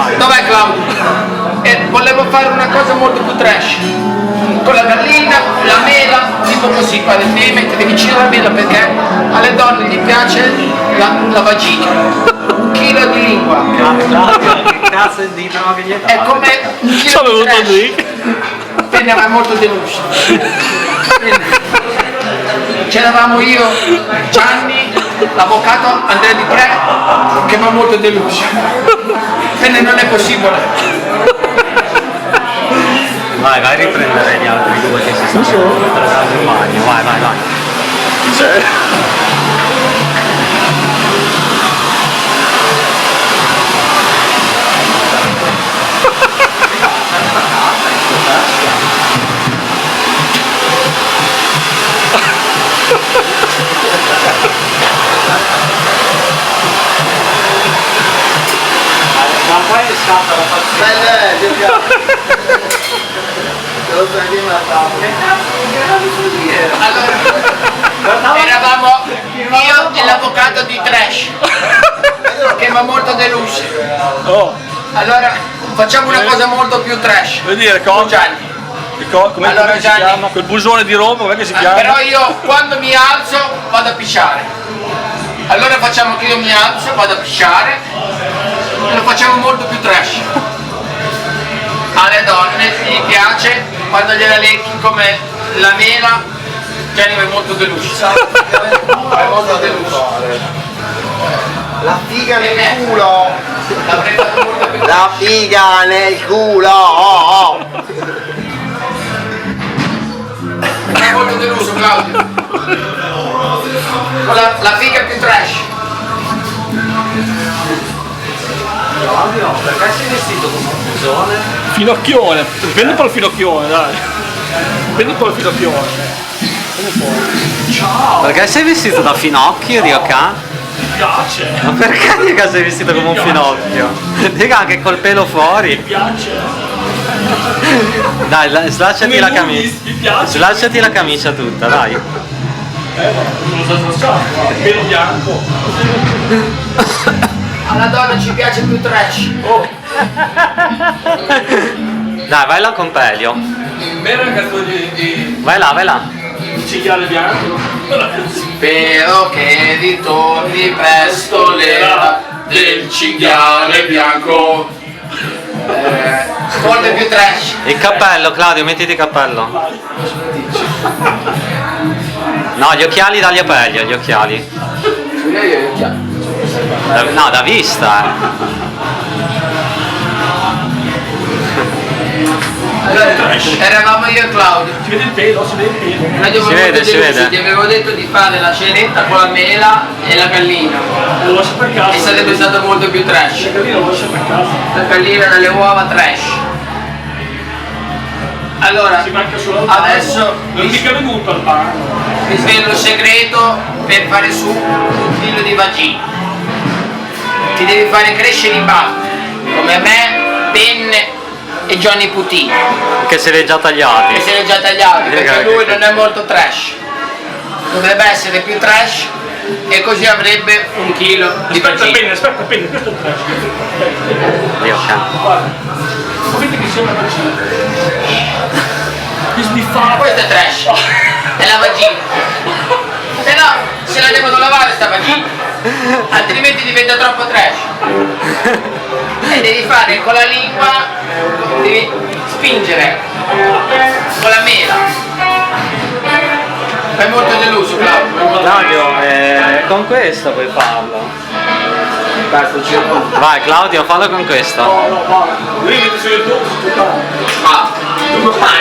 vai. Dov'è Claudio? E volevo fare una cosa molto più trash. Con la gallina, la mela, tipo così, qua devi mettere vicino alla mela perché alle donne gli piace la vagina. 1 chilo di lingua. Claudio, che cazzo dicono che gli È come un chilo Sono di venuto trash. lì. Quindi era molto deluso. C'eravamo io, Gianni, l'avvocato Andrea Di Pre, che va molto deluso. Quindi non è possibile. Vai a riprendere gli altri due che si stanno trovando in bagno. Vai. Ma poi scappa la Allora, eravamo io e l'avvocato di Trash, che va molto deluso. Oh, Allora, facciamo una cosa molto più trash. vuoi dire Con cosa? Gianni. Come Allora, si Gianni. chiama? Quel busone di Roma, com'è che si chiama? Però io quando mi alzo vado a pisciare. Allora facciamo che io mi alzo, vado a pisciare e lo facciamo molto più trash. Alle donne gli piace quando gliela lecchi come la mela. Gianni è molto deluso. È molto deluso. La figa nel culo! L'avrei fatto molto più La figa nel culo! Oh. È molto deluso Claudio. La figa più trash. Claudio, perché sei vestito come un busone? Finocchione, prendi un po' il finocchione, dai. Prendi un po' il finocchione. Ciao, Perché sei vestito da finocchio, Rioca? mi piace, Ma perché Rioca sei vestito come un finocchio? Dica anche col pelo mi fuori. piace. Dai, slacciati la camicia. Mi piace. Slacciati la camicia tutta, dai. Non so slacciato, pelo bianco. Alla donna ci piace più trash. Oh, Dai, vai là con Pelio. mera cazzo di Vai là. cinghiale bianco. Spero che ritorni presto l'era del cinghiale bianco. Molto più trash. Il cappello, Claudio, mettiti il cappello. No, gli occhiali dagli a Pelio, gli occhiali. No, da vista, Allora, eravamo io e Claudio. Si vede il pelo, si vede il pelo. Noi Si vede, si vede. Ti avevo detto di fare la cenetta con la mela e la gallina. Lo lascio per E casa. sarebbe stato molto più trash. La gallina lo lascio per casa. La gallina dalle uova trash. Allora, Si manca solo al bar. adesso Non è mica venuto al bar. vi svelo il segreto per fare su un filo di vagina. Ti devi fare crescere i baffi, come me, Penne e Johnny Putini, che se li hai già tagliati. che se li ho già tagliati, perché lui non è molto trash. Dovrebbe essere più trash e così avrebbe 1 chilo di Aspetta, vagina. aspetta, questo è il trash. Rioca. Guarda, vedete che sembra vagina. Che sbiffato. Questo è trash, è la vagina. Se no, se la devono lavare sta vagina, altrimenti diventa troppo trash. E devi fare con la lingua, devi spingere con la mela. Fai molto deluso, Claudio. Claudio, con questo puoi farlo. Vai Claudio, fallo con questo. No, guarda. Lui mette su YouTube. Ah, domani